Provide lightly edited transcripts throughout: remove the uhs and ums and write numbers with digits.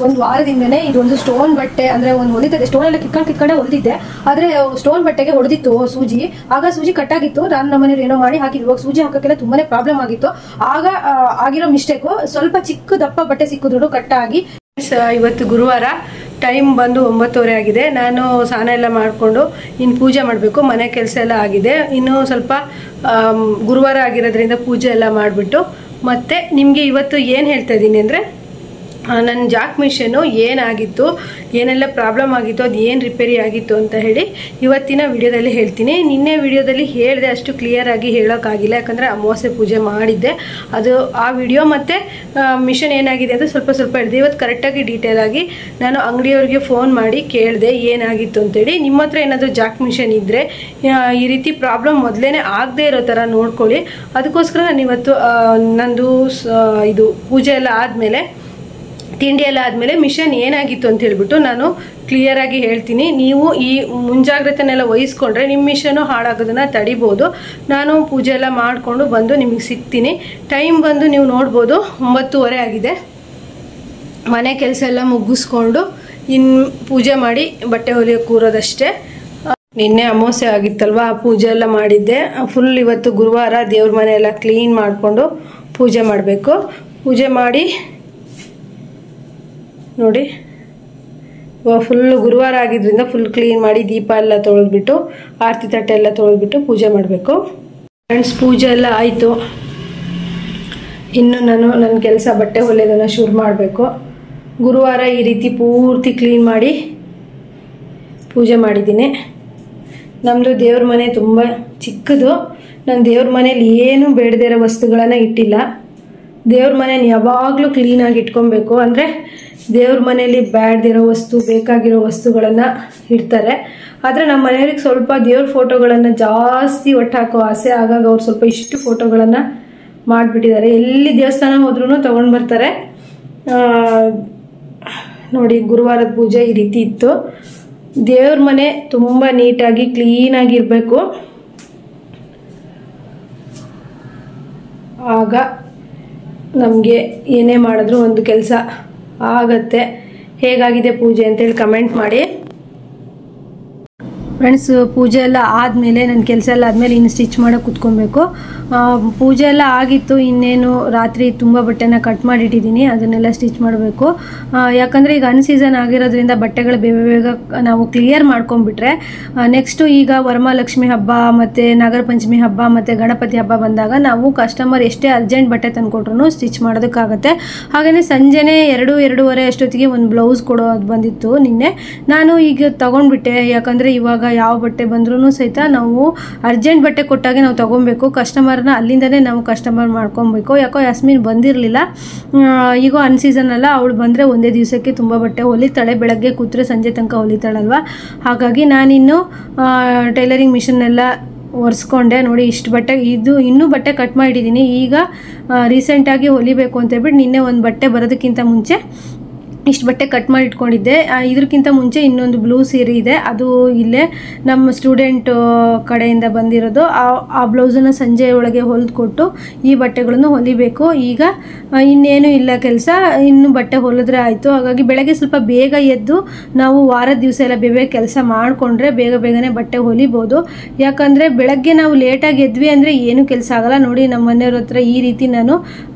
ಒಂದು ವಾರದಿಂದನೇ ಇದೊಂದು ಸ್ಟೋನ್ ಬಟ್ಟೆ ಅಂದ್ರೆ ಒಂದು ಹೊಲಿತದೆ, ಸ್ಟೋನ್ ಎಲ್ಲ ಕಿತ್ಕೊಂಡೆ ಹೊಲಿದಿದ್ದೆ. ಆದ್ರೆ ಸ್ಟೋನ್ ಬಟ್ಟೆಗೆ ಹೊಡೆದಿತ್ತು ಸೂಜಿ. ಆಗ ಸೂಜಿ ಕಟ್ಟಾಗಿತ್ತು. ನಾನು ನಮ್ಮನೇಲಿ ಏನೋ ಮಾಡಿ ಹಾಕಿದ್ವಿ. ಇವಾಗ ಸೂಜಿ ಹಾಕಕ್ಕೆಲ್ಲ ತುಂಬಾನೇ ಪ್ರಾಬ್ಲಮ್ ಆಗಿತ್ತು. ಆಗ ಆಗಿರೋ ಮಿಸ್ಟೇಕು, ಸ್ವಲ್ಪ ಚಿಕ್ಕ ದಪ್ಪ ಬಟ್ಟೆ ಸಿಕ್ಕಿದ್ರು ಕಟ್ಟಾಗಿ. ಇವತ್ತು ಗುರುವಾರ, ಟೈಮ್ ಬಂದು 9:30 ಆಗಿದೆ. ನಾನು ಸ್ನಾನ ಎಲ್ಲ ಮಾಡಿಕೊಂಡು ಇನ್ನು ಪೂಜೆ ಮಾಡಬೇಕು. ಮನೆ ಕೆಲಸ ಎಲ್ಲ ಆಗಿದೆ. ಇನ್ನು ಸ್ವಲ್ಪ ಗುರುವಾರ ಆಗಿರೋದ್ರಿಂದ ಪೂಜೆ ಎಲ್ಲ ಮಾಡಿಬಿಟ್ಟು ಮತ್ತೆ ನಿಮಗೆ ಇವತ್ತು ಏನು ಹೇಳ್ತಾ ಇದ್ದೀನಿ ಅಂದರೆ, ನನ್ನ ಜಾಕ್ ಮಿಷನ್ನು ಏನಾಗಿತ್ತು, ಏನೆಲ್ಲ ಪ್ರಾಬ್ಲಮ್ ಆಗಿತ್ತು, ಅದು ಏನು ರಿಪೇರಿ ಆಗಿತ್ತು ಅಂತ ಹೇಳಿ ಇವತ್ತಿನ ವಿಡಿಯೋದಲ್ಲಿ ಹೇಳ್ತೀನಿ. ನಿನ್ನೆ ವಿಡಿಯೋದಲ್ಲಿ ಹೇಳಿದೆ, ಅಷ್ಟು ಕ್ಲಿಯರಾಗಿ ಹೇಳೋಕ್ಕಾಗಿಲ್ಲ, ಯಾಕಂದರೆ ಅಮಾವಾಸ್ಯೆ ಪೂಜೆ ಮಾಡಿದ್ದೆ. ಅದು ಆ ವಿಡಿಯೋ ಮತ್ತು ಮಿಷನ್ ಏನಾಗಿದೆ ಅಂತ ಸ್ವಲ್ಪ ಹೇಳಿದೆ. ಇವತ್ತು ಕರೆಕ್ಟಾಗಿ ಡೀಟೇಲಾಗಿ ನಾನು ಅಂಗಡಿಯವ್ರಿಗೆ ಫೋನ್ ಮಾಡಿ ಕೇಳಿದೆ ಏನಾಗಿತ್ತು ಅಂತೇಳಿ. ನಿಮ್ಮ ಹತ್ರ ಏನಾದರೂ ಜಾಕ್ ಮಿಷನ್ ಇದ್ದರೆ ಈ ರೀತಿ ಪ್ರಾಬ್ಲಮ್ ಮೊದಲೇ ಆಗದೇ ಇರೋ ಥರ ನೋಡ್ಕೊಳ್ಳಿ. ಅದಕ್ಕೋಸ್ಕರ ನಾನು ಇವತ್ತು ನಂದು ಇದು ಪೂಜೆ ಎಲ್ಲ ಆದಮೇಲೆ, ತಿಂಡಿ ಎಲ್ಲ ಆದಮೇಲೆ ಮಿಷನ್ ಏನಾಗಿತ್ತು ಅಂತ ಹೇಳ್ಬಿಟ್ಟು ನಾನು ಕ್ಲಿಯರಾಗಿ ಹೇಳ್ತೀನಿ. ನೀವು ಈ ಮುಂಜಾಗ್ರತೆನೆಲ್ಲ ವಹಿಸ್ಕೊಂಡ್ರೆ ನಿಮ್ಮ ಮಿಷನ್ನು ಹಾಳಾಗೋದನ್ನು ತಡಿಬೋದು. ನಾನು ಪೂಜೆ ಎಲ್ಲ ಮಾಡಿಕೊಂಡು ಬಂದು ನಿಮಗೆ ಸಿಗ್ತೀನಿ. ಟೈಮ್ ಬಂದು ನೀವು ನೋಡ್ಬೋದು 9:30 ಆಗಿದೆ. ಮನೆ ಕೆಲಸ ಎಲ್ಲ ಮುಗಿಸ್ಕೊಂಡು ಇನ್ನು ಪೂಜೆ ಮಾಡಿ ಬಟ್ಟೆ ಹೊಲಿಯೋಕೆ ಕೂರೋದಷ್ಟೇ. ನಿನ್ನೆ ಅಮಾವಾಸ್ಯೆ ಆಗಿತ್ತಲ್ವ, ಪೂಜೆ ಎಲ್ಲ ಮಾಡಿದ್ದೆ. ಫುಲ್ ಇವತ್ತು ಗುರುವಾರ ದೇವ್ರ ಮನೆ ಎಲ್ಲ ಕ್ಲೀನ್ ಮಾಡಿಕೊಂಡು ಪೂಜೆ ಮಾಡಬೇಕು. ಪೂಜೆ ಮಾಡಿ ನೋಡಿ, ಫುಲ್ ಗುರುವಾರ ಆಗಿದ್ದರಿಂದ ಫುಲ್ ಕ್ಲೀನ್ ಮಾಡಿ ದೀಪ ಎಲ್ಲ ತೊಳೆದ್ಬಿಟ್ಟು ಆರತಿ ತಟ್ಟೆ ಎಲ್ಲ ತೊಳೆದ್ಬಿಟ್ಟು ಪೂಜೆ ಮಾಡಬೇಕು. ಫ್ರೆಂಡ್ಸ್, ಪೂಜೆ ಎಲ್ಲ ಆಯಿತು. ಇನ್ನು ನಾನು ನನ್ನ ಕೆಲಸ ಬಟ್ಟೆ ಹೊಲಿಯೋದನ್ನು ಶುರು ಮಾಡಬೇಕು. ಗುರುವಾರ ಈ ರೀತಿ ಪೂರ್ತಿ ಕ್ಲೀನ್ ಮಾಡಿ ಪೂಜೆ ಮಾಡಿದ್ದೀನಿ. ನಮ್ಮದು ದೇವ್ರ ಮನೆ ತುಂಬ ಚಿಕ್ಕದು. ನಾನು ದೇವ್ರ ಮನೇಲಿ ಏನೂ ಬೇಡದೇ ಇರೋ ವಸ್ತುಗಳನ್ನು ಇಟ್ಟಿಲ್ಲ. ದೇವ್ರ ಮನೇನ ಯಾವಾಗಲೂ ಕ್ಲೀನಾಗಿ ಇಟ್ಕೊಬೇಕು. ಅಂದರೆ ದೇವ್ರ ಮನೇಲಿ ಬೇಡದಿರೋ ವಸ್ತು, ಬೇಕಾಗಿರೋ ವಸ್ತುಗಳನ್ನು ಇಡ್ತಾರೆ. ಆದರೆ ನಮ್ಮ ಮನೆಯವ್ರಿಗೆ ಸ್ವಲ್ಪ ದೇವ್ರ ಫೋಟೋಗಳನ್ನು ಜಾಸ್ತಿ ಒಟ್ಟು ಹಾಕೋ ಆಸೆ. ಆಗಾಗ ಅವ್ರು ಸ್ವಲ್ಪ ಇಷ್ಟು ಫೋಟೋಗಳನ್ನು ಮಾಡಿಬಿಟ್ಟಿದ್ದಾರೆ. ಎಲ್ಲಿ ದೇವಸ್ಥಾನ ಹೋದ್ರೂ ತೊಗೊಂಡು ಬರ್ತಾರೆ. ನೋಡಿ, ಗುರುವಾರದ ಪೂಜೆ ಈ ರೀತಿ ಇತ್ತು. ದೇವ್ರ ಮನೆ ತುಂಬ ನೀಟಾಗಿ ಕ್ಲೀನಾಗಿರಬೇಕು. ಆಗ ನಮಗೆ ಏನೇ ಮಾಡಿದ್ರೂ ಒಂದು ಕೆಲಸ ಆಗತ್ತೆ. ಹೇಗಾಗಿದೆ ಪೂಜೆ ಅಂತೇಳಿ ಕಮೆಂಟ್ ಮಾಡಿ. ಫ್ರೆಂಡ್ಸ್, ಪೂಜೆ ಎಲ್ಲ ಆದಮೇಲೆ, ನನ್ನ ಕೆಲಸ ಎಲ್ಲ ಆದಮೇಲೆ ಇನ್ನು ಸ್ಟಿಚ್ ಮಾಡೋಕೆ ಕುತ್ಕೊಬೇಕು. ಪೂಜೆ ಎಲ್ಲ ಆಗಿತ್ತು. ಇನ್ನೇನು ರಾತ್ರಿ ತುಂಬ ಬಟ್ಟೆನ ಕಟ್ ಮಾಡಿಟ್ಟಿದ್ದೀನಿ, ಅದನ್ನೆಲ್ಲ ಸ್ಟಿಚ್ ಮಾಡಬೇಕು. ಯಾಕಂದರೆ ಈಗ ಅನ್ಸೀಸನ್ ಆಗಿರೋದ್ರಿಂದ ಬಟ್ಟೆಗಳು ಬೇಗ ನಾವು ಕ್ಲಿಯರ್ ಮಾಡ್ಕೊಂಡ್ಬಿಟ್ರೆ ನೆಕ್ಸ್ಟು ಈಗ ವರಮಹಾಲಕ್ಷ್ಮಿ ಹಬ್ಬ ಮತ್ತು ನಾಗರ ಪಂಚಮಿ ಹಬ್ಬ ಮತ್ತು ಗಣಪತಿ ಹಬ್ಬ ಬಂದಾಗ ನಾವು ಕಸ್ಟಮರ್ ಎಷ್ಟೇ ಅರ್ಜೆಂಟ್ ಬಟ್ಟೆ ತಂದುಕೊಟ್ರು ಸ್ಟಿಚ್ ಮಾಡೋದಕ್ಕಾಗತ್ತೆ. ಹಾಗೆಯೇ ಸಂಜೆನೇ 2-2:30 ಅಷ್ಟೊತ್ತಿಗೆ ಒಂದು ಬ್ಲೌಸ್ ಕೊಡೋದು ಬಂದಿತ್ತು ನಿನ್ನೆ. ನಾನು ಈಗ ತೊಗೊಂಡ್ಬಿಟ್ಟೆ. ಯಾಕಂದರೆ ಇವಾಗ ಯಾವ ಬಟ್ಟೆ ಬಂದ್ರೂ ಸಹಿತ ನಾವು ಅರ್ಜೆಂಟ್ ಬಟ್ಟೆ ಕೊಟ್ಟಾಗೆ ನಾವು ತೊಗೊಬೇಕು. ಕಸ್ಟಮರ್ನ ಅಲ್ಲಿಂದನೇ ನಾವು ಕಸ್ಟಮರ್ ಮಾಡ್ಕೊಬೇಕು. ಯಾಕೋ ಯಾಸ್ಮಿನ್ ಬಂದಿರಲಿಲ್ಲ. ಈಗ ಅನ್ಸೀಸನ್ ಅಲ್ಲ, ಅವಳು ಬಂದರೆ ಒಂದೇ ದಿವಸಕ್ಕೆ ತುಂಬ ಬಟ್ಟೆ ಹೊಲಿತಾಳೆ. ಬೆಳಗ್ಗೆ ಕೂತ್ರೆ ಸಂಜೆ ತನಕ ಹೊಲಿತಾಳಲ್ವ. ಹಾಗಾಗಿ ನಾನಿನ್ನು ಟೈಲರಿಂಗ್ ಮಿಷನ್ನೆಲ್ಲ ಒರೆಸ್ಕೊಂಡೆ. ನೋಡಿ, ಇಷ್ಟು ಬಟ್ಟೆ, ಇದು ಇನ್ನೂ ಬಟ್ಟೆ ಕಟ್ ಮಾಡಿದ್ದೀನಿ. ಈಗ ರೀಸೆಂಟಾಗಿ ಹೊಲಿಬೇಕು ಅಂತ ಹೇಳ್ಬಿಟ್ಟು ನಿನ್ನೆ ಒಂದು ಬಟ್ಟೆ ಬರೋದಕ್ಕಿಂತ ಮುಂಚೆ ಇಷ್ಟು ಬಟ್ಟೆ ಕಟ್ ಮಾಡಿ ಇಟ್ಕೊಂಡಿದ್ದೆ. ಇದಕ್ಕಿಂತ ಮುಂಚೆ ಇನ್ನೊಂದು ಬ್ಲೂ ಸೀರೆ ಇದೆ, ಅದು ಇಲ್ಲೇ ನಮ್ಮ ಸ್ಟೂಡೆಂಟ್ ಕಡೆಯಿಂದ ಬಂದಿರೋದು. ಆ ಬ್ಲೌಸನ್ನು ಸಂಜೆ ಒಳಗೆ ಹೊಲಿದ್ಕೊಟ್ಟು ಈ ಬಟ್ಟೆಗಳನ್ನು ಹೊಲಿಬೇಕು. ಈಗ ಇನ್ನೇನು ಇಲ್ಲ ಕೆಲಸ, ಇನ್ನು ಬಟ್ಟೆ ಹೊಲಿದ್ರೆ ಆಯಿತು. ಹಾಗಾಗಿ ಬೆಳಗ್ಗೆ ಸ್ವಲ್ಪ ಬೇಗ ಎದ್ದು ನಾವು ವಾರದ ದಿವಸ ಎಲ್ಲ ಬೇಗ ಕೆಲಸ ಮಾಡಿಕೊಂಡ್ರೆ ಬೇಗನೆ ಬಟ್ಟೆ ಹೊಲಿಬೋದು. ಯಾಕಂದರೆ ಬೆಳಗ್ಗೆ ನಾವು ಲೇಟಾಗಿ ಎದ್ವಿ ಅಂದರೆ ಏನೂ ಕೆಲಸ ಆಗೋಲ್ಲ. ನೋಡಿ, ನಮ್ಮ ಮನೆಯವ್ರ ಹತ್ರ ಈ ರೀತಿ ನಾನು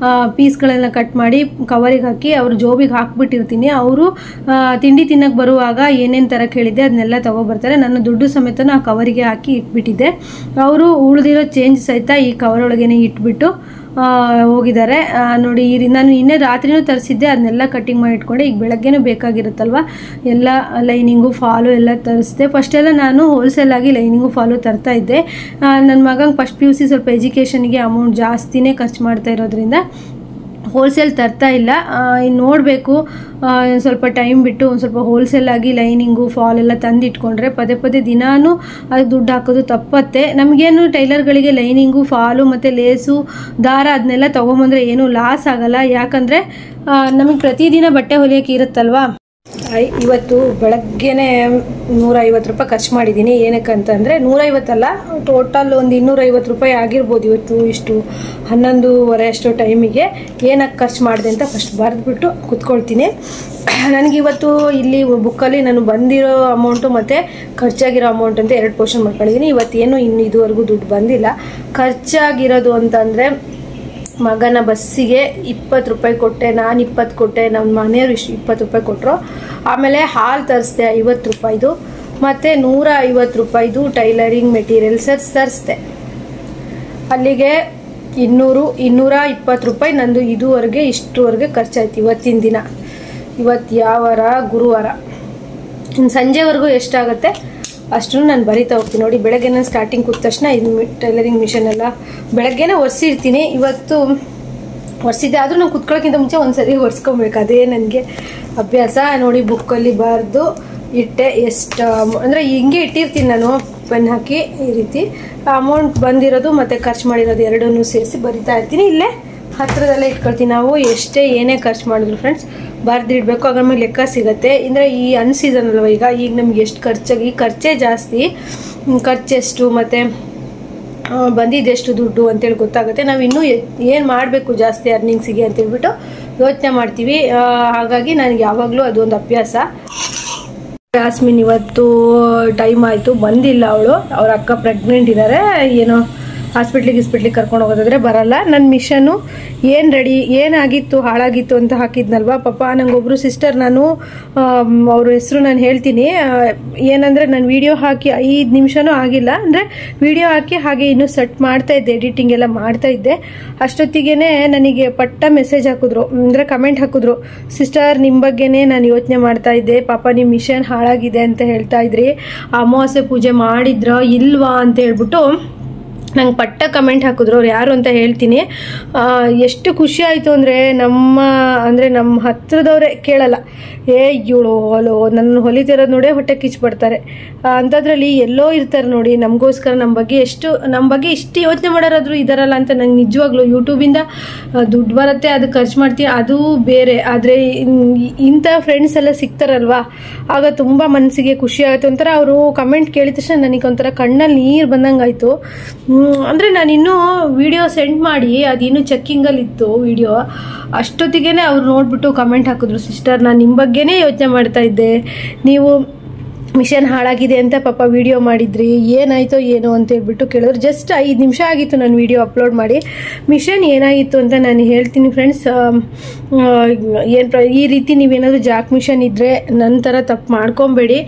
ಪೀಸ್ಗಳೆಲ್ಲ ಕಟ್ ಮಾಡಿ ಕವರಿಗೆ ಹಾಕಿ ಅವ್ರ ಜೋಬಿಗೆ ಹಾಕ್ಬಿಟ್ಟಿರ್ತೀನಿ. ಅವರು ತಿಂಡಿ ತಿನ್ನಕ್ಕೆ ಬರುವಾಗ ಏನೇನು ಥರ ಕೇಳಿದ್ದೆ ಅದನ್ನೆಲ್ಲ ತೊಗೊಬರ್ತಾರೆ. ನನ್ನ ದುಡ್ಡು ಸಮೇತ ಆ ಕವರಿಗೆ ಹಾಕಿ ಇಟ್ಬಿಟ್ಟಿದ್ದೆ. ಅವರು ಉಳಿದಿರೋ ಚೇಂಜ್ ಸಹಿತ ಈ ಕವರ್ ಒಳಗೇನೆ ಇಟ್ಬಿಟ್ಟು ಹೋಗಿದ್ದಾರೆ. ನೋಡಿ, ನಾನು ಇನ್ನೇ ರಾತ್ರಿನೂ ತರಿಸಿದ್ದೆ, ಅದನ್ನೆಲ್ಲ ಕಟ್ಟಿಂಗ್ ಮಾಡಿ ಇಟ್ಕೊಂಡೆ. ಈಗ ಬೆಳಗ್ಗೆನೂ ಬೇಕಾಗಿರುತ್ತಲ್ವ, ಎಲ್ಲ ಲೈನಿಂಗು ಫಾಲು ಎಲ್ಲ ತರಿಸಿದೆ. ಫಸ್ಟೆಲ್ಲ ನಾನು ಹೋಲ್ಸೇಲಾಗಿ ಲೈನಿಂಗು ಫಾಲು ತರ್ತಾ ಇದ್ದೆ. ನನ್ನ ಮಗಂಗೆ ಫಸ್ಟ್ PUC ಸ್ವಲ್ಪ ಎಜುಕೇಷನ್ಗೆ ಅಮೌಂಟ್ ಜಾಸ್ತಿನೇ ಖರ್ಚು ಮಾಡ್ತಾ ಇರೋದ್ರಿಂದ ಹೋಲ್ಸೇಲ್ ತರ್ತಾ ಇಲ್ಲ. ಇನ್ನು ನೋಡಬೇಕು, ಸ್ವಲ್ಪ ಟೈಮ್ ಬಿಟ್ಟು ಒಂದು ಸ್ವಲ್ಪ ಹೋಲ್ಸೇಲಾಗಿ ಲೈನಿಂಗು ಫಾಲ್ ಎಲ್ಲ ತಂದಿಟ್ಕೊಂಡ್ರೆ ಪದೇ ದಿನಾನು ಅದಕ್ಕೆ ದುಡ್ಡು ಹಾಕೋದು ತಪ್ಪತ್ತೆ. ನಮಗೇನು ಟೈಲರ್ಗಳಿಗೆ ಲೈನಿಂಗು ಫಾಲು ಮತ್ತು ಲೇಸು ದಾರ ಅದನ್ನೆಲ್ಲ ತೊಗೊಂಬಂದರೆ ಏನೂ ಲಾಸ್ ಆಗೋಲ್ಲ. ಯಾಕಂದರೆ ನಮಗೆ ಪ್ರತಿದಿನ ಬಟ್ಟೆ ಹೊಲಿಯೋಕ್ಕೆ ಇರುತ್ತಲ್ವ. ಇವತ್ತು ಬೆಳಗ್ಗೆನೆ 150 ರೂಪಾಯಿ ಖರ್ಚು ಮಾಡಿದ್ದೀನಿ. ಏನಕ್ಕಂತಂದರೆ 150 ಅಲ್ಲ, ಟೋಟಲ್ ಒಂದು 250 ರೂಪಾಯಿ ಆಗಿರ್ಬೋದು ಇವತ್ತು. ಇಷ್ಟು 11:30 ಅಷ್ಟು ಟೈಮಿಗೆ ಏನಕ್ಕೆ ಖರ್ಚು ಮಾಡಿದೆ ಅಂತ ಫಸ್ಟ್ ಬರೆದ್ಬಿಟ್ಟು ಕುತ್ಕೊಳ್ತೀನಿ. ನನಗಿವತ್ತು ಇಲ್ಲಿ ಬುಕ್ಕಲ್ಲಿ ನಾನು ಬಂದಿರೋ ಅಮೌಂಟು ಮತ್ತು ಖರ್ಚಾಗಿರೋ ಅಮೌಂಟ್ ಅಂತ 2 ಪೋರ್ಷನ್ ಮಾಡ್ಕೊಂಡಿದ್ದೀನಿ. ಇವತ್ತೇನು ಇನ್ನು ಇದುವರೆಗೂ ದುಡ್ಡು ಬಂದಿಲ್ಲ. ಖರ್ಚಾಗಿರೋದು ಅಂತಂದರೆ ಮಗನ ಬಸ್ಸಿಗೆ 20 ರೂಪಾಯಿ ಕೊಟ್ಟೆ, ನಾನು 20 ಕೊಟ್ಟೆ, ನಮ್ಮ ಮನೆಯವರು 20 ರೂಪಾಯಿ ಕೊಟ್ಟರು. ಆಮೇಲೆ ಹಾಲು ತರಿಸ್ದೆ 50 ರೂಪಾಯಿದು, ಮತ್ತು 150 ರೂಪಾಯಿದು ಟೈಲರಿಂಗ್ ಮೆಟೀರಿಯಲ್ಸ್ ತರಿಸ್ದೆ. ಅಲ್ಲಿಗೆ 220 ರೂಪಾಯಿ ನಂದು ಇದುವರೆಗೆ ಇಷ್ಟುವರೆಗೆ ಖರ್ಚಾಯ್ತು ಇವತ್ತಿನ ದಿನ. ಇವತ್ತು ಯಾವ ವಾರ? ಗುರುವಾರ. ಇನ್ನು ಸಂಜೆವರೆಗೂ ಎಷ್ಟಾಗುತ್ತೆ ಅಷ್ಟನ್ನು ನಾನು ಬರಿತಾ ಹೋಗ್ತೀನಿ. ನೋಡಿ, ಬೆಳಗ್ಗೆ ನಾನು ಸ್ಟಾರ್ಟಿಂಗ್ ಕೂತ ತಕ್ಷಣ ಇದು ಟೈಲರಿಂಗ್ ಮಿಷನ್ ಎಲ್ಲ ಬೆಳಗ್ಗೆನೇ ಒರೆಸಿರ್ತೀನಿ. ಇವತ್ತು ಒರೆಸಿದ್ದೆ, ಆದರೂ ನಾನು ಕುತ್ಕೊಳ್ಳೋಕ್ಕಿಂತ ಮುಂಚೆ ಒಂದ್ಸರಿ ಒರೆಸ್ಕೊಬೇಕು, ಅದೇ ನನಗೆ ಅಭ್ಯಾಸ. ನೋಡಿ, ಬುಕ್ಕಲ್ಲಿ ಬರೆದು ಇಟ್ಟೆ. ಎಷ್ಟು ಅಂದರೆ ಹಿಂಗೆ ಇಟ್ಟಿರ್ತೀನಿ ನಾನು, ಪೆನ್ ಹಾಕಿ ಈ ರೀತಿ ಅಮೌಂಟ್ ಬಂದಿರೋದು ಮತ್ತು ಖರ್ಚು ಮಾಡಿರೋದು ಎರಡನ್ನೂ ಸೇರಿಸಿ ಬರಿತಾ ಇರ್ತೀನಿ. ಇಲ್ಲೇ ಹತ್ತಿರದಲ್ಲೇ ಇಟ್ಕೊಳ್ತೀನಿ. ನಾವು ಎಷ್ಟೇ ಏನೇ ಖರ್ಚು ಮಾಡಿದ್ರು ಫ್ರೆಂಡ್ಸ್ ಬರೆದಿಡಬೇಕು, ಅದ್ರ ಮೇಲೆ ಲೆಕ್ಕ ಸಿಗುತ್ತೆ. ಅಂದರೆ ಈ ಅನ್ಸೀಸನ್ ಅಲ್ವ ಈಗ ನಮ್ಗೆ ಎಷ್ಟು ಖರ್ಚಾಗಿ, ಖರ್ಚೇ ಜಾಸ್ತಿ, ಖರ್ಚೆಷ್ಟು ಮತ್ತು ಬಂದಿದ್ದೆಷ್ಟು ದುಡ್ಡು ಅಂತೇಳಿ ಗೊತ್ತಾಗುತ್ತೆ. ನಾವು ಇನ್ನೂ ಏನು ಮಾಡಬೇಕು ಜಾಸ್ತಿ ಅರ್ನಿಂಗ್ಸಿಗೆ ಅಂತೇಳ್ಬಿಟ್ಟು ಯೋಚನೆ ಮಾಡ್ತೀವಿ. ಹಾಗಾಗಿ ನನಗೆ ಯಾವಾಗಲೂ ಅದೊಂದು ಅಭ್ಯಾಸ. ಜಾಸ್ಮಿನ್ ಇವತ್ತು ಟೈಮ್ ಆಯಿತು, ಬಂದಿಲ್ಲ. ಅವ್ರ ಅಕ್ಕ ಪ್ರೆಗ್ನೆಂಟ್ ಇದ್ದಾರೆ, ಏನೋ ಹಾಸ್ಪಿಟ್ಲಿಗೆ ಕರ್ಕೊಂಡು ಹೋಗೋದಾದ್ರೆ ಬರಲ್ಲ. ನನ್ನ ಮಿಷನ್ನು ಏನಾಗಿತ್ತು ಹಾಳಾಗಿತ್ತು ಅಂತ ಹಾಕಿದ್ನಲ್ವ ಪಾಪ. ನಂಗೊಬ್ರು ಸಿಸ್ಟರ್, ನಾನು ಅವ್ರ ಹೆಸರು ನಾನು ಹೇಳ್ತೀನಿ. ಏನಂದರೆ ನಾನು ವಿಡಿಯೋ ಹಾಕಿ 5 ನಿಮಿಷನೂ ಆಗಿಲ್ಲ, ಅಂದರೆ ವಿಡಿಯೋ ಹಾಕಿ ಹಾಗೆ ಇನ್ನೂ ಸೆಟ್ ಮಾಡ್ತಾ ಇದ್ದೆ, ಎಡಿಟಿಂಗ್ ಎಲ್ಲ ಮಾಡ್ತಾ ಇದ್ದೆ. ಅಷ್ಟೊತ್ತಿಗೆ ನನಗೆ ಪಟ್ಟ ಮೆಸೇಜ್ ಹಾಕಿದ್ರು, ಅಂದರೆ ಕಮೆಂಟ್ ಹಾಕಿದ್ರು, ಸಿಸ್ಟರ್ ನಿಮ್ಮ ಬಗ್ಗೆನೇ ನಾನು ಯೋಚನೆ ಮಾಡ್ತಾ ಇದ್ದೆ, ಪಾಪ ನಿಮ್ಮ ಮಿಷನ್ ಹಾಳಾಗಿದೆ ಅಂತ ಹೇಳ್ತಾ ಇದ್ರಿ, ಅಮಾವಾಸ್ಯೆ ಪೂಜೆ ಮಾಡಿದ್ರಾ ಇಲ್ವಾ ಅಂತ ಹೇಳ್ಬಿಟ್ಟು ನಂಗೆ ಪಟ್ಟ ಕಮೆಂಟ್ ಹಾಕಿದ್ರು. ಅವ್ರು ಯಾರು ಅಂತ ಹೇಳ್ತೀನಿ. ಎಷ್ಟು ಖುಷಿ ಆಯಿತು ಅಂದರೆ ನಮ್ಮ ಹತ್ರದವರೇ ಕೇಳಲ್ಲ, ಇವಳು ನನ್ನ ಹೊಲಿತಿರೋದು ನೋಡೇ ಹೊಟ್ಟೆ ಕಿಚ್ಚಿಬಿಡ್ತಾರೆ. ಅಂಥದ್ರಲ್ಲಿ ಎಲ್ಲೋ ಇರ್ತಾರೆ ನೋಡಿ, ನಮಗೋಸ್ಕರ ನಮ್ಮ ಬಗ್ಗೆ ಇಷ್ಟು ಯೋಚನೆ ಮಾಡೋರಾದ್ರು ಇದಾರಲ್ಲ ಅಂತ ನಂಗೆ ನಿಜವಾಗ್ಲೂ. ಯೂಟ್ಯೂಬಿಂದ ದುಡ್ಡು ಬರುತ್ತೆ, ಅದು ಖರ್ಚು ಮಾಡ್ತೀನಿ, ಅದು ಬೇರೆ. ಆದರೆ ಇಂಥ ಫ್ರೆಂಡ್ಸ್ ಎಲ್ಲ ಸಿಗ್ತಾರಲ್ವಾ, ಆಗ ತುಂಬ ಮನಸ್ಸಿಗೆ ಖುಷಿ ಆಗುತ್ತೆ. ಒಂಥರ ಅವರು ಕಮೆಂಟ್ ಕೇಳಿದ ತಕ್ಷಣ ನನಗೆ ಒಂಥರ ಕಣ್ಣಲ್ಲಿ ನೀರು ಬಂದಂಗೆ ಆಯಿತು. ಅಂದರೆ ನಾನಿನ್ನೂ ವಿಡಿಯೋ ಸೆಂಡ್ ಮಾಡಿ ಅದಿನ್ನೂ ಚೆಕ್ಕಿಂಗಲ್ಲಿ ಇತ್ತು ವಿಡಿಯೋ. ಅಷ್ಟೊತ್ತಿಗೆ ಅವ್ರು ನೋಡಿಬಿಟ್ಟು ಕಮೆಂಟ್ ಹಾಕಿದ್ರು, ಸಿಸ್ಟರ್ ನಾನು ನಿಮ್ಮ ಬಗ್ಗೆನೇ ಯೋಚನೆ ಮಾಡ್ತಾ ಇದ್ದೆ, ನೀವು ಮಿಷನ್ ಹಾಳಾಗಿದೆ ಅಂತ ಪಾಪ ವಿಡಿಯೋ ಮಾಡಿದ್ರಿ, ಏನಾಯಿತೋ ಏನೋ ಅಂತ ಹೇಳ್ಬಿಟ್ಟು ಕೇಳಿದ್ರು. ಜಸ್ಟ್ 5 ನಿಮಿಷ ಆಗಿತ್ತು ನಾನು ವಿಡಿಯೋ ಅಪ್ಲೋಡ್ ಮಾಡಿ. ಮಿಷನ್ ಏನಾಗಿತ್ತು ಅಂತ ನಾನು ಹೇಳ್ತೀನಿ ಫ್ರೆಂಡ್ಸ್. ಈ ರೀತಿ ನೀವೇನಾದರೂ ಜಾಕ್ ಮಿಷನ್ ಇದ್ದರೆ ನನ್ನ ಥರ ತಪ್ಪು ಮಾಡ್ಕೊಬೇಡಿ.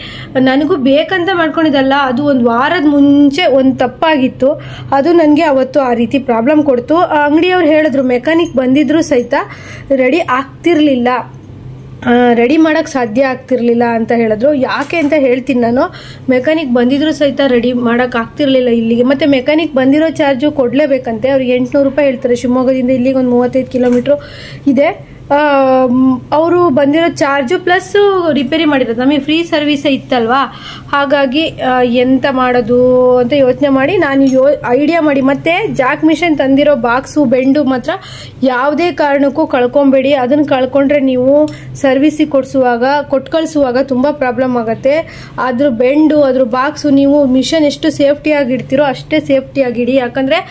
ನನಗೂ ಬೇಕಂತ ಮಾಡ್ಕೊಂಡಿದ್ದಲ್ಲ, ಅದು ಒಂದು ವಾರದ ಮುಂಚೆ ಒಂದು ತಪ್ಪಾಗಿತ್ತು, ಅದು ನನಗೆ ಅವತ್ತು ಆ ರೀತಿ ಪ್ರಾಬ್ಲಮ್ ಕೊಡ್ತು. ಅಂಗಡಿಯವ್ರು ಹೇಳಿದ್ರು, ಮೆಕ್ಯಾನಿಕ್ ಬಂದಿದ್ರು ಸಹಿತ ರೆಡಿ ಮಾಡೋಕ್ಕೆ ಸಾಧ್ಯ ಆಗ್ತಿರ್ಲಿಲ್ಲ ಅಂತ ಹೇಳಿದ್ರು. ಯಾಕೆ ಅಂತ ಹೇಳ್ತೀನಿ ನಾನು. ಮೆಕ್ಯಾನಿಕ್ ಬಂದಿದ್ರು ಸಹಿತ ರೆಡಿ ಮಾಡೋಕ್ಕೆ ಆಗ್ತಿರ್ಲಿಲ್ಲ ಇಲ್ಲಿಗೆ. ಮತ್ತು ಮೆಕ್ಯಾನಿಕ್ ಬಂದಿರೋ ಚಾರ್ಜು ಕೊಡಲೇಬೇಕಂತೆ. ಅವ್ರಿಗೆ 800 ರೂಪಾಯಿ ಹೇಳ್ತಾರೆ. ಶಿವಮೊಗ್ಗದಿಂದ ಇಲ್ಲಿಗೆ ಒಂದು 35 ಕಿಲೋಮೀಟ್ರು ಇದೆ. ಅವರು ಬಂದಿರೋ ಚಾರ್ಜು ಪ್ಲಸ್ ರಿಪೇರಿ ಮಾಡಿರೋದು. ನಮಗೆ ಫ್ರೀ ಸರ್ವಿಸೇ ಇತ್ತಲ್ವಾ, ಹಾಗಾಗಿ ಎಂತ ಮಾಡೋದು ಅಂತ ಯೋಚನೆ ಮಾಡಿ ನಾನು ಐಡಿಯಾ ಮಾಡಿ, ಮತ್ತೆ ಜಾಕ್ ಮಿಷನ್ ತಂದಿರೋ ಬಾಕ್ಸು ಬೆಂಡು ಮಾತ್ರ ಯಾವುದೇ ಕಾರಣಕ್ಕೂ ಕಳ್ಕೊಬೇಡಿ. ಅದನ್ನು ಕಳ್ಕೊಂಡ್ರೆ ನೀವು ಸರ್ವಿಸಿಗೆ ಕೊಟ್ಟು ಕಳಿಸುವಾಗ ತುಂಬ ಪ್ರಾಬ್ಲಮ್ ಆಗುತ್ತೆ. ಅದ್ರ ಬೆಂಡು, ಅದ್ರ ಬಾಕ್ಸು ನೀವು ಮಿಷನ್ ಎಷ್ಟು ಸೇಫ್ಟಿಯಾಗಿಡ್ತೀರೋ ಅಷ್ಟೇ ಸೇಫ್ಟಿಯಾಗಿಡಿ. ಯಾಕಂದರೆ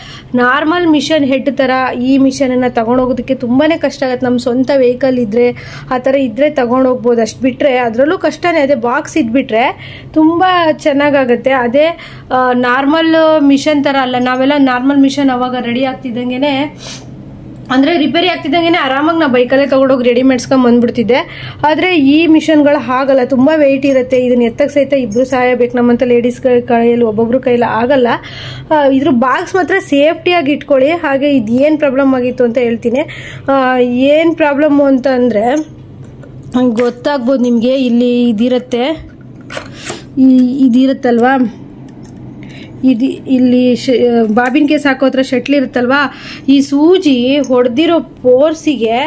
ನಾರ್ಮಲ್ ಮಿಷನ್ ಹೆಡ್ ಥರ ಈ ಮಿಷನನ್ನು ತಗೊಂಡೋಗೋದಕ್ಕೆ ತುಂಬಾ ಕಷ್ಟ ಆಗುತ್ತೆ. ನಮ್ಮ ಸ್ವಂತ ವೆಹಿಕಲ್ ಇದ್ರೆ ಆ ಥರ ಇದ್ರೆ ತಗೊಂಡೋಗ್ಬೋದು. ಅಷ್ಟು ಬಿಟ್ಟರೆ ಅದರಲ್ಲೂ ಕಷ್ಟನೇ. ಅದೇ ಬಾಕ್ಸ್ ಇದ್ಬಿಟ್ರೆ ತುಂಬ ಚೆನ್ನಾಗಾಗುತ್ತೆ. ಅದೇ ನಾರ್ಮಲ್ ಮಿಷನ್ ಥರ ಅಲ್ಲ. ನಾವೆಲ್ಲ ನಾರ್ಮಲ್ ಮಿಷನ್ ಅವಾಗ ರೆಡಿ ಆಗ್ತಿದ್ದಂಗೆ, ಅಂದರೆ ರಿಪೇರಿ ಆಗ್ತಿದ್ದಂಗೆ ಆರಾಮಾಗಿ ನಾವು ಬೈಕಲ್ಲೇ ತೊಗೊಂಡೋಗಿ ರೆಡಿ ಮಾಡಿಸ್ಕೊಂಡು ಬಂದ್ಬಿಡ್ತಿದ್ದೆ. ಆದರೆ ಈ ಮಿಷನ್ಗಳು ಹಾಗಲ್ಲ, ತುಂಬ ವೆಯ್ಟ್ ಇರುತ್ತೆ. ಇದನ್ನ ಎತ್ತಕ್ಕೆ ಸಹಿತ ಇಬ್ಬರು ಸಹಾಯ ಬೇಕು. ನಮ್ಮಂಥ ಲೇಡೀಸ್ಗಳ ಕೈಯಲ್ಲಿ ಒಬ್ಬೊಬ್ರು ಕೈಯಲ್ಲಿ ಆಗಲ್ಲ. ಇದ್ರ ಬಾಕ್ಸ್ ಮಾತ್ರ ಸೇಫ್ಟಿಯಾಗಿ ಇಟ್ಕೊಳ್ಳಿ. ಹಾಗೆ ಇದು ಏನು ಪ್ರಾಬ್ಲಮ್ ಆಗಿತ್ತು ಅಂತ ಹೇಳ್ತೀನಿ. ಏನು ಪ್ರಾಬ್ಲಮ್ಮು ಅಂತ ಅಂದರೆ ಗೊತ್ತಾಗ್ಬೋದು ನಿಮಗೆ. ಇಲ್ಲಿ ಇದಿರುತ್ತಲ್ವಾ, ಇಲ್ಲಿ ಬಾಬಿನ್ ಕೇಸ್ ಹಾಕೋ ಹತ್ರ ಶಟ್ಲ್ ಇರುತ್ತಲ್ವಾ, ಈ ಸೂಜಿ ಹೊಡೆದಿರೋ ಪೋರ್ಸಿಗೆ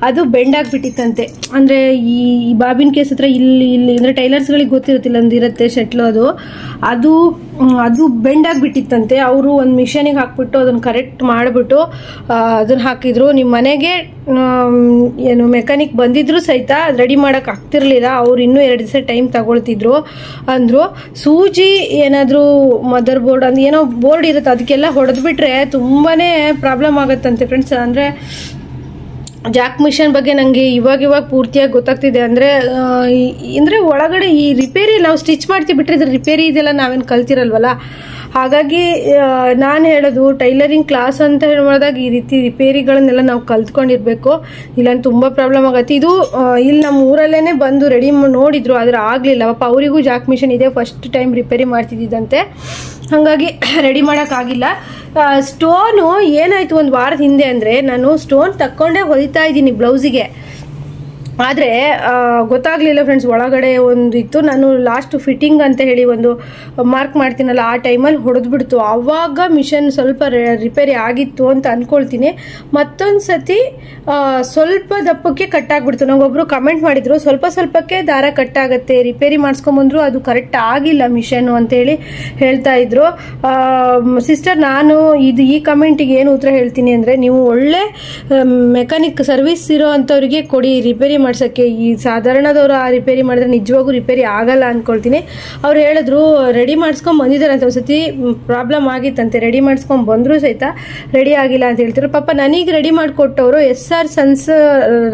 ಅದು ಬೆಂಡ್ ಆಗಿಬಿಟ್ಟಿತ್ತಂತೆ. ಅಂದರೆ ಈ ಬಾಬಿನ್ ಕೇಸ್ ಹತ್ರ ಇಲ್ಲಿ ಅಂದರೆ ಟೈಲರ್ಸ್ಗಳಿಗೆ ಗೊತ್ತಿರುತ್ತಿಲ್ಲ, ಒಂದಿರುತ್ತೆ ಶೆಟ್ಲು, ಅದು ಬೆಂಡ್ ಆಗಿಬಿಟ್ಟಿತ್ತಂತೆ. ಅವರು ಒಂದು ಮಿಷನಿಗೆ ಹಾಕ್ಬಿಟ್ಟು ಅದನ್ನು ಕರೆಕ್ಟ್ ಮಾಡಿಬಿಟ್ಟು ಅದನ್ನು ಹಾಕಿದ್ರು. ನಿಮ್ಮ ಮನೆಗೆ ಏನು ಮೆಕ್ಯಾನಿಕ್ ಬಂದಿದ್ರು ಸಹಿತ ಅದು ರೆಡಿ ಮಾಡೋಕೆ ಆಗ್ತಿರ್ಲಿಲ್ಲ. ಅವ್ರು ಇನ್ನೂ 2 ದಿವಸ ಟೈಮ್ ತಗೊಳ್ತಿದ್ರು ಅಂದರು. ಸೂಜಿ ಏನಾದರೂ ಮದರ್ ಬೋರ್ಡ್ ಅಂದ್ರೆ ಏನೋ ಬೋರ್ಡ್ ಇರುತ್ತೆ ಅದಕ್ಕೆಲ್ಲ ಹೊಡೆದ್ಬಿಟ್ರೆ ತುಂಬಾ ಪ್ರಾಬ್ಲಮ್ ಆಗುತ್ತಂತೆ ಫ್ರೆಂಡ್ಸ್. ಅಂದರೆ ಜಾಕ್ ಮಿಷನ್ ಬಗ್ಗೆ ನನಗೆ ಇವಾಗ ಪೂರ್ತಿಯಾಗಿ ಗೊತ್ತಾಗ್ತಿದೆ. ಅಂದರೆ ಒಳಗಡೆ ಈ ರಿಪೇರಿ ನಾವು ಸ್ಟಿಚ್ ಮಾಡ್ತೀವಿ ಬಿಟ್ಟರೆ ಇದ್ರ ರಿಪೇರಿ ಇದೆಲ್ಲ ನಾವೇನು ಕಲ್ತಿರಲ್ವಲ್ಲ. ಹಾಗಾಗಿ ನಾನು ಹೇಳೋದು ಟೈಲರಿಂಗ್ ಕ್ಲಾಸ್ ಅಂತ ಹೇಳಿದಾಗ ಈ ರೀತಿ ರಿಪೇರಿಗಳನ್ನೆಲ್ಲ ನಾವು ಕಲ್ತ್ಕೊಂಡಿರ್ಬೇಕು, ಇಲ್ಲಾಂದ್ರೆ ತುಂಬ ಪ್ರಾಬ್ಲಮ್ ಆಗುತ್ತೆ. ಇದು ಇಲ್ಲಿ ನಮ್ಮ ಊರಲ್ಲೇ ಬಂದು ರೆಡಿ ನೋಡಿದ್ರು, ಆದರೆ ಆಗಲಿಲ್ಲ. ಪಾಪ ಅವರಿಗೂ ಜಾಕ್ ಮಿಷನ್ ಇದೆ, ಫಸ್ಟ್ ಟೈಮ್ ರಿಪೇರಿ ಮಾಡ್ತಿದ್ದಂತೆ, ಹಾಗಾಗಿ ರೆಡಿ ಮಾಡೋಕ್ಕಾಗಿಲ್ಲ. ಸ್ಟೋನು ಏನಾಯಿತು ಒಂದು ವಾರದ ಹಿಂದೆ ಅಂದರೆ, ನಾನು ಸ್ಟೋನ್ ತಕ್ಕೊಂಡೇ ಹೊಲಿತಾ ಇದ್ದೀನಿ ಬ್ಲೌಸಿಗೆ, ಆದರೆ ಗೊತ್ತಾಗಲಿಲ್ಲ ಫ್ರೆಂಡ್ಸ್. ಒಳಗಡೆ ಒಂದು ಇತ್ತು, ನಾನು ಲಾಸ್ಟ್ ಫಿಟ್ಟಿಂಗ್ ಅಂತ ಹೇಳಿ ಒಂದು ಮಾರ್ಕ್ ಮಾಡ್ತೀನಲ್ಲ ಆ ಟೈಮಲ್ಲಿ ಹೊಡೆದ್ಬಿಡ್ತು. ಆವಾಗ ಮಿಷನ್ ಸ್ವಲ್ಪ ರಿಪೇರಿ ಆಗಿತ್ತು ಅಂತ ಅಂದ್ಕೊಳ್ತೀನಿ. ಮತ್ತೊಂದು ಸತಿ ಸ್ವಲ್ಪ ದಪ್ಪಕ್ಕೆ ಕಟ್ಟಾಗ್ಬಿಡ್ತು. ನಂಗೊಬ್ರು ಕಮೆಂಟ್ ಮಾಡಿದ್ರು, ಸ್ವಲ್ಪಕ್ಕೆ ದಾರ ಕಟ್ಟಾಗತ್ತೆ, ರಿಪೇರಿ ಮಾಡಿಸ್ಕೊಂಬಂದ್ರು ಅದು ಕರೆಕ್ಟ್ ಆಗಿಲ್ಲ ಮಿಷನ್ನು ಅಂತೇಳಿ ಹೇಳ್ತಾ ಇದ್ರು. ಸಿಸ್ಟರ್, ನಾನು ಈ ಕಮೆಂಟಿಗೆ ಏನು ಉತ್ತರ ಹೇಳ್ತೀನಿ ಅಂದರೆ, ನೀವು ಒಳ್ಳೆ ಮೆಕ್ಯಾನಿಕ್ ಸರ್ವಿಸ್ ಇರೋ ಅಂಥವ್ರಿಗೆ ಕೊಡಿ ರಿಪೇರಿ ಮಾಡ್ಸೋಕ್ಕೆ. ಈ ಸಾಧಾರಣದವರು ಆ ರಿಪೇರಿ ಮಾಡಿದ್ರೆ ನಿಜವಾಗೂ ರಿಪೇರಿ ಆಗಲ್ಲ ಅಂದ್ಕೊಳ್ತೀನಿ. ಅವ್ರು ಹೇಳಿದ್ರು ರೆಡಿ ಮಾಡಿಸ್ಕೊಂಡು ಬಂದಿದ್ದಾರೆ ಅಂತ. ಒಂದ್ಸತಿ ಪ್ರಾಬ್ಲಮ್ ಆಗಿತ್ತಂತೆ, ರೆಡಿ ಮಾಡಿಸ್ಕೊಂಡು ಬಂದರೂ ಸಹಿತ ರೆಡಿ ಆಗಿಲ್ಲ ಅಂತ ಹೇಳ್ತಾರೆ. ಪಾಪ ನನಗೆ ರೆಡಿ ಮಾಡಿಕೊಟ್ಟವರು SR ಸನ್ಸ್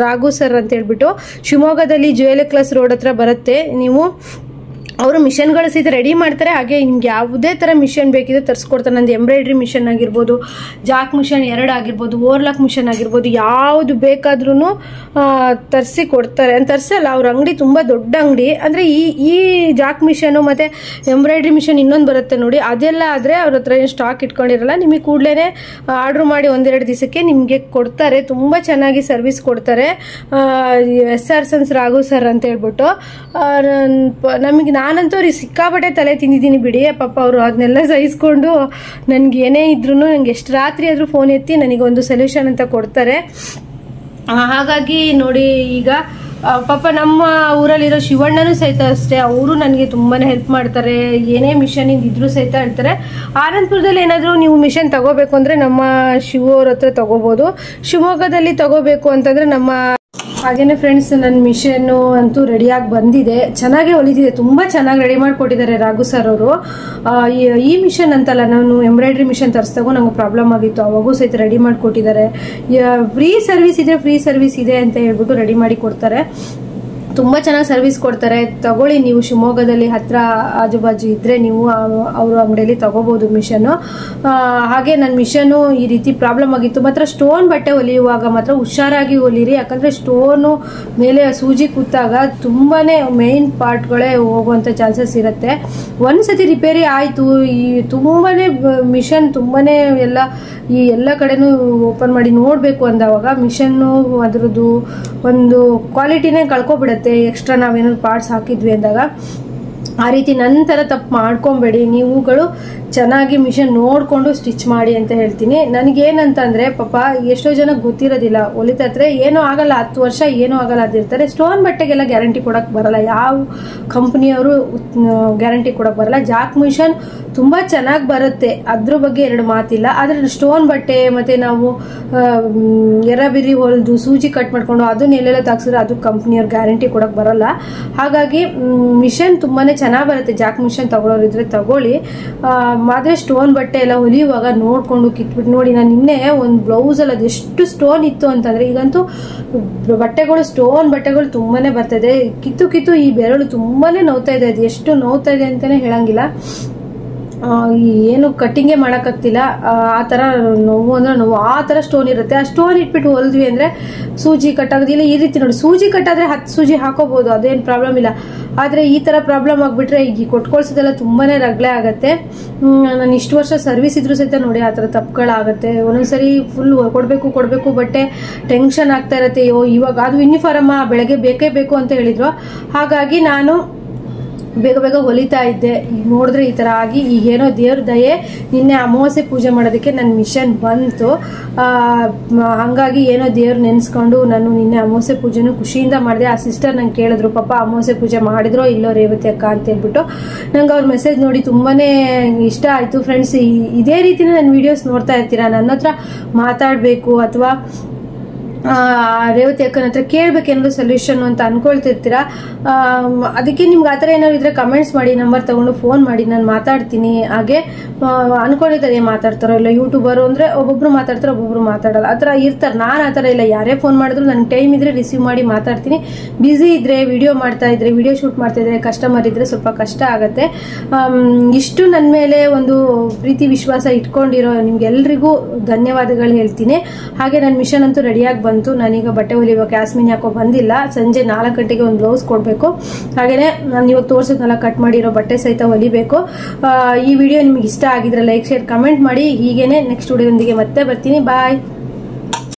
ರಾಘು ಸರ್ ಅಂತ ಹೇಳ್ಬಿಟ್ಟು ಶಿವಮೊಗ್ಗದಲ್ಲಿ ಜುವೆಲ್ ಕ್ಲಾಸ್ ರೋಡ್ ಹತ್ರ ಬರುತ್ತೆ. ನೀವು ಅವರು ಮಿಷನ್ಗಳು ಸಹಿತ ರೆಡಿ ಮಾಡ್ತಾರೆ. ಹಾಗೆ ನಿಮ್ಗೆ ಯಾವುದೇ ಥರ ಮಿಷನ್ ಬೇಕಿದೆ ತರಿಸ್ಕೊಡ್ತಾರೆ. ನಂದು ಎಂಬ್ರಾಯ್ಡ್ರಿ ಮಿಷನ್ ಆಗಿರ್ಬೋದು, ಜಾಕ್ ಮಿಷನ್ 2 ಆಗಿರ್ಬೋದು, ಓವರ್ಲಾಕ್ ಮಿಷನ್ ಆಗಿರ್ಬೋದು, ಯಾವುದು ಬೇಕಾದ್ರೂ ತರಿಸಿ ಕೊಡ್ತಾರೆ. ತರಿಸಲ್ಲ, ಅವ್ರ ಅಂಗಡಿ ತುಂಬ ದೊಡ್ಡ ಅಂಗಡಿ. ಅಂದರೆ ಈ ಜಾಕ್ ಮಿಷನು ಮತ್ತು ಎಂಬ್ರಾಯ್ಡ್ರಿ ಮಿಷನ್ ಇನ್ನೊಂದು ಬರುತ್ತೆ ನೋಡಿ, ಅದೆಲ್ಲ ಆದರೆ ಅವ್ರ ಹತ್ರ ಏನು ಸ್ಟಾಕ್ ಇಟ್ಕೊಂಡಿರಲ್ಲ. ನಿಮಗೆ ಕೂಡಲೇ ಆರ್ಡ್ರ್ ಮಾಡಿ 1-2 ದಿವಸಕ್ಕೆ ನಿಮಗೆ ಕೊಡ್ತಾರೆ. ತುಂಬ ಚೆನ್ನಾಗಿ ಸರ್ವಿಸ್ ಕೊಡ್ತಾರೆ. SR ಸನ್ಸ್ ರಾಘು ಸರ್ ಅಂತ ಹೇಳ್ಬಿಟ್ಟು ನಮಗೆ ನಾನಂತೂ ಅವ್ರಿಗೆ ಸಿಕ್ಕಾಪಟ್ಟೆ ತಲೆ ತಿಂದಿದ್ದೀನಿ ಬಿಡಿ. ಪಾಪ ಅವರು ಅದನ್ನೆಲ್ಲ ಸಹಿಸ್ಕೊಂಡು ನನಗೆ ಏನೇ ಇದ್ರೂ ನನಗೆ ಎಷ್ಟು ರಾತ್ರಿ ಆದರೂ ಫೋನ್ ಎತ್ತಿ ನನಗೊಂದು ಸೊಲ್ಯೂಷನ್ ಅಂತ ಕೊಡ್ತಾರೆ. ಹಾಗಾಗಿ ನೋಡಿ, ಈಗ ಪಾಪ ನಮ್ಮ ಊರಲ್ಲಿರೋ ಶಿವಣ್ಣನೂ ಸಹಿತ ಅಷ್ಟೇ, ಅವರು ನನಗೆ ತುಂಬಾ ಹೆಲ್ಪ್ ಮಾಡ್ತಾರೆ. ಏನೇ ಮಿಷನ್ ಇದ್ರೂ ಸಹಿತ ಹೇಳ್ತಾರೆ. ಆನಂದಪುರದಲ್ಲಿ ಏನಾದರೂ ನೀವು ಮಿಷನ್ ತಗೋಬೇಕು ಅಂದರೆ ನಮ್ಮ ಶಿವವ್ರ ಹತ್ರ ತಗೋಬೋದು. ಶಿವಮೊಗ್ಗದಲ್ಲಿ ತಗೋಬೇಕು ಅಂತಂದರೆ ನಮ್ಮ ಹಾಗೇನೆ ಫ್ರೆಂಡ್ಸ್, ನನ್ನ ಮಿಷನ್ನು ಅಂತೂ ರೆಡಿಯಾಗಿ ಬಂದಿದೆ. ಚೆನ್ನಾಗೇ ಹೊಲಿದಿದೆ, ತುಂಬ ಚೆನ್ನಾಗಿ ರೆಡಿ ಮಾಡಿಕೊಟ್ಟಿದ್ದಾರೆ ರಾಘು ಸರ್ ಅವರು. ಈ ಮಿಷನ್ ಅಂತಲ್ಲ, ನಾನು ಎಂಬ್ರಾಯ್ಡ್ರಿ ಮಿಷನ್ ತರಿಸಿದಾಗೂ ನಂಗೆ ಪ್ರಾಬ್ಲಮ್ ಆಗಿತ್ತು, ಅವಾಗೂ ಸಹಿತ ರೆಡಿ ಮಾಡಿಕೊಟ್ಟಿದ್ದಾರೆ. ಫ್ರೀ ಸರ್ವಿಸ್ ಇದೆ ಅಂತ ಹೇಳ್ಬಿಟ್ಟು ರೆಡಿ ಮಾಡಿ ಕೊಡ್ತಾರೆ. ತುಂಬ ಚೆನ್ನಾಗಿ ಸರ್ವಿಸ್ ಕೊಡ್ತಾರೆ. ತಗೊಳ್ಳಿ, ನೀವು ಶಿವಮೊಗ್ಗದಲ್ಲಿ ಹತ್ರ ಆಜುಬಾಜು ಇದ್ದರೆ ನೀವು ಅವರು ಅಂಗಡಿಯಲ್ಲಿ ತಗೋಬೋದು ಮಿಷನ್ನು. ಹಾಗೆ ನನ್ನ ಮಿಷನ್ನು ಈ ರೀತಿ ಪ್ರಾಬ್ಲಮ್ ಆಗಿತ್ತು. ಮಾತ್ರ ಸ್ಟೋನ್ ಬಟ್ಟೆ ಹೊಲಿಯುವಾಗ ಮಾತ್ರ ಹುಷಾರಾಗಿ ಹೊಲಿರಿ, ಯಾಕಂದರೆ ಸ್ಟೋನು ಮೇಲೆ ಸೂಜಿ ಕೂತಾಗ ತುಂಬಾ ಮೇನ್ ಪಾರ್ಟ್ಗಳೇ ಹೋಗುವಂಥ ಚಾನ್ಸಸ್ ಇರುತ್ತೆ. ಒಂದು ಸತಿ ರಿಪೇರಿ ಆಯಿತು, ಈ ತುಂಬಾ ಮಿಷನ್ ತುಂಬಾ ಎಲ್ಲ ಕಡೆನೂ ಓಪನ್ ಮಾಡಿ ನೋಡಬೇಕು ಅಂದವಾಗ ಮಿಷನ್ನು ಅದರದ್ದು ಒಂದು ಕ್ವಾಲಿಟಿನೇ ಕಳ್ಕೊಬಿಡುತ್ತೆ. ಎಕ್ಸ್ಟ್ರಾ ನಾವೇನಾದ್ರು ಪಾರ್ಟ್ಸ್ ಹಾಕಿದ್ವಿ ಅಂದಾಗ ಆ ರೀತಿ ನಂತರ ತಪ್ಪು ಮಾಡ್ಕೊಬೇಡಿ. ನೀವುಗಳು ಚೆನ್ನಾಗಿ ಮಿಷನ್ ನೋಡಿಕೊಂಡು ಸ್ಟಿಚ್ ಮಾಡಿ ಅಂತ ಹೇಳ್ತೀನಿ. ನನಗೇನಂತಂದರೆ, ಪಾಪ ಎಷ್ಟೋ ಜನಕ್ಕೆ ಗೊತ್ತಿರೋದಿಲ್ಲ, ಹೊಲಿತಾ ಇದ್ರೆ ಏನೂ ಆಗಲ್ಲ, 10 ವರ್ಷ ಏನೂ ಆಗಲ್ಲ ಅಂದಿರ್ತಾರೆ. ಸ್ಟೋನ್ ಬಟ್ಟೆಗೆಲ್ಲ ಗ್ಯಾರಂಟಿ ಕೊಡೋಕ್ಕೆ ಬರಲ್ಲ, ಯಾವ ಕಂಪ್ನಿಯವರು ಗ್ಯಾರಂಟಿ ಕೊಡೋಕ್ಕೆ ಬರಲ್ಲ. ಜಾಕ್ ಮಿಷನ್ ತುಂಬ ಚೆನ್ನಾಗಿ ಬರುತ್ತೆ, ಅದ್ರ ಬಗ್ಗೆ 2 ಮಾತಿಲ್ಲ. ಆದರೆ ಸ್ಟೋನ್ ಬಟ್ಟೆ ಮತ್ತು ನಾವು ಎರ್ರಬಿರಿ ಹೊಲಿದು ಸೂಜಿ ಕಟ್ ಮಾಡಿಕೊಂಡು ಅದನ್ನ ಎಲ್ಲೆಲ್ಲ ತಾಕ್ಸಿದ್ರೆ ಅದು ಕಂಪ್ನಿಯವ್ರು ಗ್ಯಾರಂಟಿ ಕೊಡೋಕ್ಕೆ ಬರಲ್ಲ. ಹಾಗಾಗಿ ಮಿಷನ್ ತುಂಬಾ ಚೆನ್ನಾಗಿ ಬರುತ್ತೆ. ಜಾಕ್ ಮಿಷನ್ ತಗೊಳ್ಳೋರಿದ್ರೆ ತಗೊಳ್ಳಿ. ಆದರೆ ಸ್ಟೋನ್ ಬಟ್ಟೆ ಎಲ್ಲ ಹೊಲಿಯುವಾಗ ನೋಡಿಕೊಂಡು ಕಿತ್ಬಿಟ್ಟು ನೋಡಿ. ನಾನು ನಿನ್ನೆ ಒಂದು ಬ್ಲೌಸಲ್ಲಿ ಅದೆಷ್ಟು ಸ್ಟೋನ್ ಇತ್ತು ಅಂತಂದರೆ, ಈಗಂತೂ ಬಟ್ಟೆಗಳು ಸ್ಟೋನ್ ಬಟ್ಟೆಗಳು ತುಂಬಾ ಬರ್ತದೆ. ಕಿತ್ತು ಈ ಬೆರಳು ತುಂಬಾ ನೋವ್ತಾ ಇದೆ. ಅದು ಎಷ್ಟು ನೋವ್ತಾ ಇದೆ ಅಂತಲೇ ಹೇಳಂಗಿಲ್ಲ. ಏನು ಕಟ್ಟಿಂಗೇ ಮಾಡೋಕ್ಕಾಗ್ತಿಲ್ಲ, ಆ ಥರ ನೋವು ಅಂದರೆ ನೋವು, ಆ ಥರ ಸ್ಟೋನ್ ಇರುತ್ತೆ. ಆ ಸ್ಟೋನ್ ಇಟ್ಬಿಟ್ಟು ಹೊಲಿದ್ವಿ ಅಂದರೆ ಸೂಜಿ ಕಟ್ಟಾಗೋದಿಲ್ಲ. ಈ ರೀತಿ ನೋಡಿ, ಸೂಜಿ ಕಟ್ಟಾದರೆ 10 ಸೂಜಿ ಹಾಕೋಬೋದು, ಅದೇನು ಪ್ರಾಬ್ಲಮ್ ಇಲ್ಲ. ಆದರೆ ಈ ಥರ ಪ್ರಾಬ್ಲಮ್ ಆಗಿಬಿಟ್ರೆ ಈಗ ಕೊಟ್ಕೊಳ್ಸೋದೆಲ್ಲ ತುಂಬಾ ರಗಳೆ ಆಗುತ್ತೆ. ನಾನು ಇಷ್ಟು ವರ್ಷ ಸರ್ವಿಸ್ ಇದ್ರೂ ಸಹಿತ ನೋಡಿ ಆ ಥರ ತಪ್ಪುಗಳಾಗುತ್ತೆ. ಒಂದೊಂದ್ಸರಿ ಫುಲ್ ಕೊಡಬೇಕು ಬಟ್ಟೆ ಟೆನ್ಷನ್ ಆಗ್ತಾ ಇರುತ್ತೆ. ಇವಾಗ ಅದು ಯೂನಿಫಾರ್ಮ ಬೆಳಗ್ಗೆ ಬೇಕೇ ಬೇಕು ಅಂತ ಹೇಳಿದ್ರು. ಹಾಗಾಗಿ ನಾನು ಬೇಗ ಬೇಗ ಹೊಲಿತಾ ಇದ್ದೆ. ಈಗ ನೋಡಿದ್ರೆ ಈ ಥರ ಆಗಿ ಈಗೇನೋ ದೇವ್ರ ದಯೆ ನಿನ್ನೆ ಅಮಾವಾಸ್ಯೆ ಪೂಜೆ ಮಾಡೋದಕ್ಕೆ ನನ್ನ ಮಿಷನ್ ಬಂತು. ಹಾಗಾಗಿ ಏನೋ ದೇವ್ರು ನೆನೆಸ್ಕೊಂಡು ನಾನು ನಿನ್ನೆ ಅಮಾವಾಸ್ಯೆ ಪೂಜೆನೂ ಖುಷಿಯಿಂದ ಮಾಡಿದೆ. ಆ ಸಿಸ್ಟರ್ ನಂಗೆ ಕೇಳಿದ್ರು, ಪಾಪ ಅಮಾವಾಸ್ಯೆ ಪೂಜೆ ಮಾಡಿದ್ರೋ ಇಲ್ಲೋ ರೇವತಿ ಅಕ್ಕ ಅಂತ ಹೇಳ್ಬಿಟ್ಟು. ನಂಗೆ ಅವ್ರ ಮೆಸೇಜ್ ನೋಡಿ ತುಂಬಾ ಇಷ್ಟ ಆಯಿತು. ಫ್ರೆಂಡ್ಸ್, ಇದೇ ರೀತಿನೇ ನನ್ನ ವೀಡಿಯೋಸ್ ನೋಡ್ತಾ ಇರ್ತೀರಾ, ನನ್ನ ಹತ್ರ ಮಾತಾಡಬೇಕು ಅಥವಾ ರೇವತಿ ಅಕ್ಕನ ಹತ್ರ ಕೇಳಬೇಕೇನಾದ್ರು ಸೊಲ್ಯೂಷನ್ ಅಂತ ಅನ್ಕೊಳ್ತಿರ್ತೀರಾ. ಅದಕ್ಕೆ ನಿಮ್ಗೆ ಆ ಥರ ಏನಾದ್ರು ಇದ್ರೆ ಕಮೆಂಟ್ಸ್ ಮಾಡಿ, ನಂಬರ್ ತಗೊಂಡು ಫೋನ್ ಮಾಡಿ, ನಾನು ಮಾತಾಡ್ತೀನಿ. ಹಾಗೆ ಅನ್ಕೊಂಡಿದ್ದಾರೆ ಮಾತಾಡ್ತಾರೋ ಇಲ್ಲ, ಯೂಟ್ಯೂಬರು ಅಂದರೆ ಒಬ್ಬೊಬ್ರು ಮಾತಾಡ್ತಾರೆ, ಒಬ್ಬೊಬ್ರು ಮಾತಾಡಲ್ಲ, ಆ ಥರ ಇರ್ತಾರೆ. ನಾನು ಆ ಥರ ಇಲ್ಲ, ಯಾರೇ ಫೋನ್ ಮಾಡಿದ್ರು ನನಗೆ ಟೈಮ್ ಇದ್ರೆ ರಿಸೀವ್ ಮಾಡಿ ಮಾತಾಡ್ತೀನಿ. ಬ್ಯುಸಿ ಇದ್ರೆ, ವಿಡಿಯೋ ಮಾಡ್ತಾ ಇದ್ರೆ, ವಿಡಿಯೋ ಶೂಟ್ ಮಾಡ್ತಾ ಇದ್ರೆ, ಕಸ್ಟಮರ್ ಇದ್ರೆ ಸ್ವಲ್ಪ ಕಷ್ಟ ಆಗುತ್ತೆ. ಇಷ್ಟು ನನ್ನ ಮೇಲೆ ಒಂದು ಪ್ರೀತಿ ವಿಶ್ವಾಸ ಇಟ್ಕೊಂಡಿರೋ ನಿಮ್ಗೆಲ್ರಿಗೂ ಧನ್ಯವಾದಗಳು ಹೇಳ್ತೀನಿ. ಹಾಗೆ ನನ್ನ ಮಿಷನ್ ಅಂತೂ ರೆಡಿಯಾಗಿ ಬಂತು. ನಾನೀಗ ಬಟ್ಟೆ ಹೊಲಿಬೇಕು. ಯಾಸ್ಮಿನ್ ಯಾಕೋ ಬಂದಿಲ್ಲ, ಸಂಜೆ 4 ಗಂಟೆಗೆ ಒಂದು ಬ್ಲೌಸ್ ಕೊಡಬೇಕು. ಹಾಗೆಯೇ ನಾನು ಇವಾಗ ತೋರಿಸೋದನ್ನೆಲ್ಲ ಕಟ್ ಮಾಡಿರೋ ಬಟ್ಟೆ ಸಹಿತ ಹೊಲಿಬೇಕು. ಈ ವಿಡಿಯೋ ನಿಮ್ಗೆ ಇಷ್ಟ ಆಗಿದ್ರೆ ಲೈಕ್, ಶೇರ್, ಕಮೆಂಟ್ ಮಾಡಿ. ಹೀಗೇನೆ ನೆಕ್ಸ್ಟ್ ವಿಡಿಯೋದೊಂದಿಗೆ ಮತ್ತೆ ಬರ್ತೀನಿ. ಬಾಯ್.